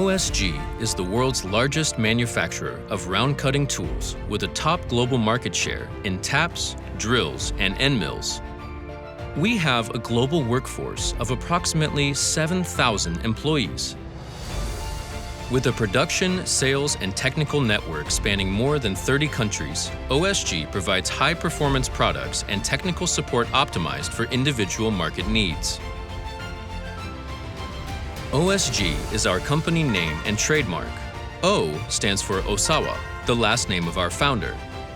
OSG is the world's largest manufacturer of round cutting tools with a top global market share in taps, drills, and end mills. We have a global workforce of approximately 7,000 employees. With a production, sales, and technical network spanning more than 30 countries, OSG provides high-performance products and technical support optimized for individual market needs. OSG is our company name and trademark. O stands for Osawa, the last name of our founder.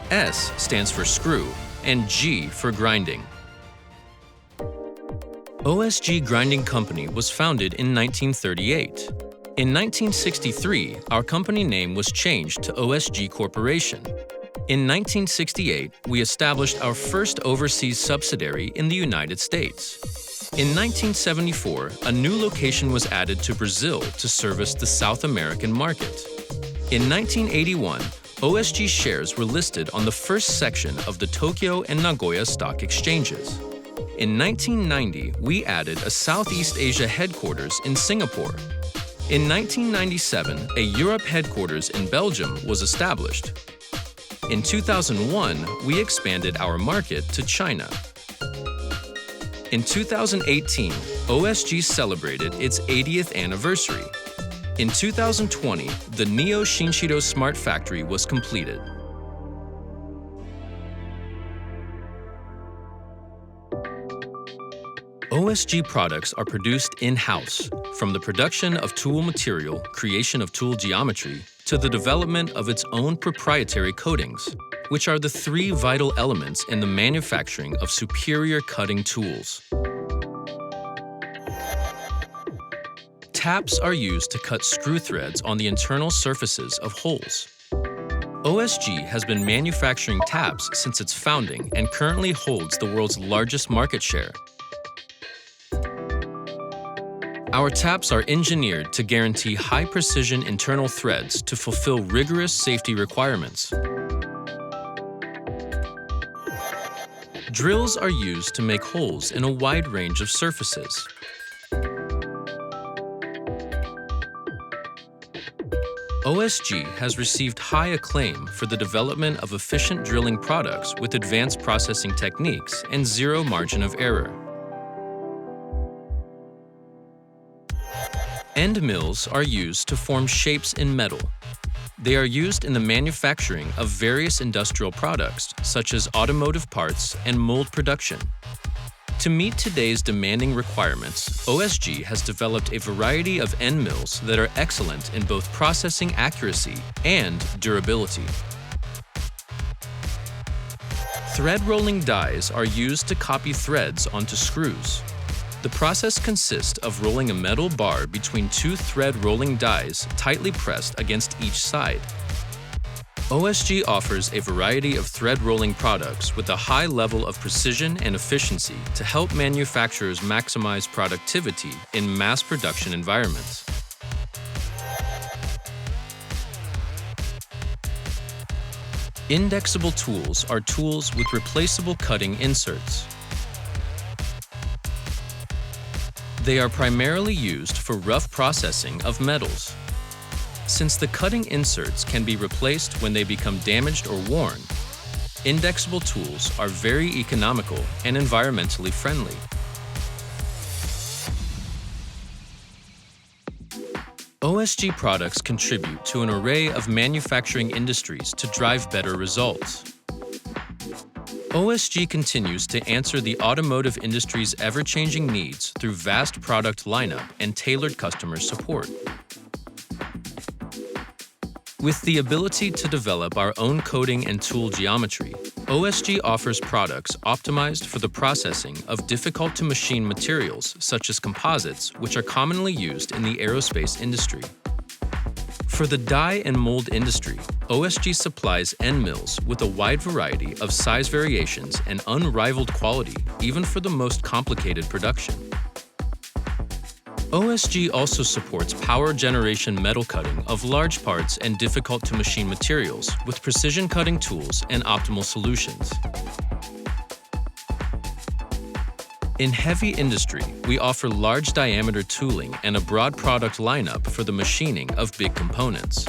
S stands for screw, and G for grinding. OSG Grinding Company was founded in 1938. In 1963, our company name was changed to OSG Corporation. In 1968, we established our first overseas subsidiary in the United States. In 1974, a new location was added to Brazil to service the South American market. In 1981, OSG shares were listed on the first section of the Tokyo and Nagoya stock exchanges. In 1990, we added a Southeast Asia headquarters in Singapore. In 1997, a Europe headquarters in Belgium was established. In 2001, we expanded our market to China. In 2018, OSG celebrated its 80th anniversary. In 2020, the Neo Shinshiro Smart Factory was completed. OSG products are produced in-house, from the production of tool material, creation of tool geometry, to the development of its own proprietary coatings, which are the three vital elements in the manufacturing of superior cutting tools. Taps are used to cut screw threads on the internal surfaces of holes. OSG has been manufacturing taps since its founding and currently holds the world's largest market share. Our taps are engineered to guarantee high-precision internal threads to fulfill rigorous safety requirements. Drills are used to make holes in a wide range of surfaces. OSG has received high acclaim for the development of efficient drilling products with advanced processing techniques and zero margin of error. End mills are used to form shapes in metal. They are used in the manufacturing of various industrial products, such as automotive parts and mold production. To meet today's demanding requirements, OSG has developed a variety of end mills that are excellent in both processing accuracy and durability. Thread rolling dies are used to copy threads onto screws. The process consists of rolling a metal bar between two thread rolling dies tightly pressed against each side. OSG offers a variety of thread rolling products with a high level of precision and efficiency to help manufacturers maximize productivity in mass production environments. Indexable tools are tools with replaceable cutting inserts. They are primarily used for rough processing of metals. Since the cutting inserts can be replaced when they become damaged or worn, indexable tools are very economical and environmentally friendly. OSG products contribute to an array of manufacturing industries to drive better results. OSG continues to answer the automotive industry's ever-changing needs through vast product lineup and tailored customer support. With the ability to develop our own coating and tool geometry, OSG offers products optimized for the processing of difficult-to-machine materials such as composites, which are commonly used in the aerospace industry. For the die and mold industry, OSG supplies end mills with a wide variety of size variations and unrivaled quality, even for the most complicated production. OSG also supports power generation metal cutting of large parts and difficult-to-machine materials with precision cutting tools and optimal solutions. In heavy industry, we offer large diameter tooling and a broad product lineup for the machining of big components.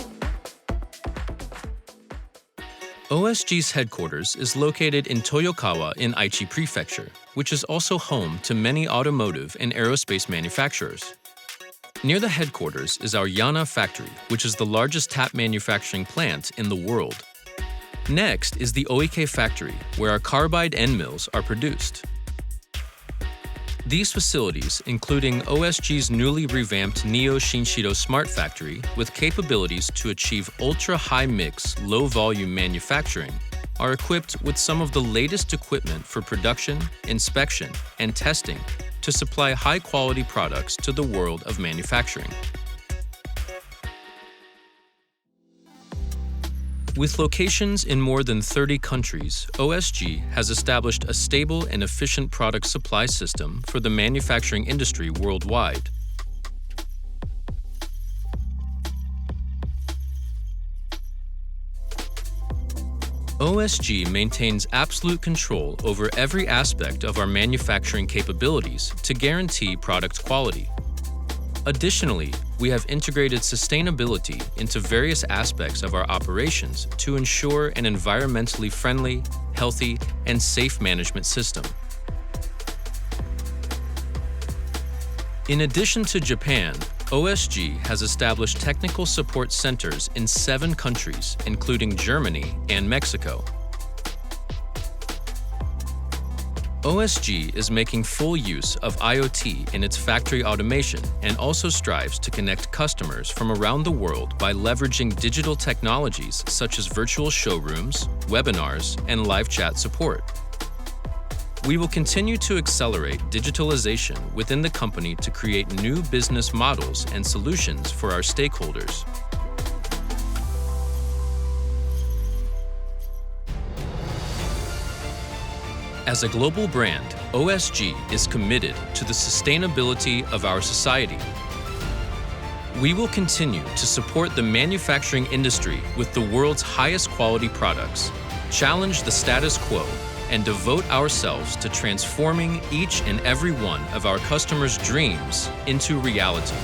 OSG's headquarters is located in Toyokawa in Aichi Prefecture, which is also home to many automotive and aerospace manufacturers. Near the headquarters is our Yana factory, which is the largest tap manufacturing plant in the world. Next is the Oike factory, where our carbide end mills are produced. These facilities, including OSG's newly revamped Neo Shinshido Smart Factory with capabilities to achieve ultra-high mix, low-volume manufacturing, are equipped with some of the latest equipment for production, inspection, and testing to supply high-quality products to the world of manufacturing. With locations in more than 30 countries, OSG has established a stable and efficient product supply system for the manufacturing industry worldwide. OSG maintains absolute control over every aspect of our manufacturing capabilities to guarantee product quality. Additionally, we have integrated sustainability into various aspects of our operations to ensure an environmentally friendly, healthy, and safe management system. In addition to Japan, OSG has established technical support centers in 7 countries, including Germany and Mexico. OSG is making full use of IoT in its factory automation and also strives to connect customers from around the world by leveraging digital technologies such as virtual showrooms, webinars, and live chat support. We will continue to accelerate digitalization within the company to create new business models and solutions for our stakeholders. As a global brand, OSG is committed to the sustainability of our society. We will continue to support the manufacturing industry with the world's highest quality products, challenge the status quo, and devote ourselves to transforming each and every one of our customers' dreams into reality.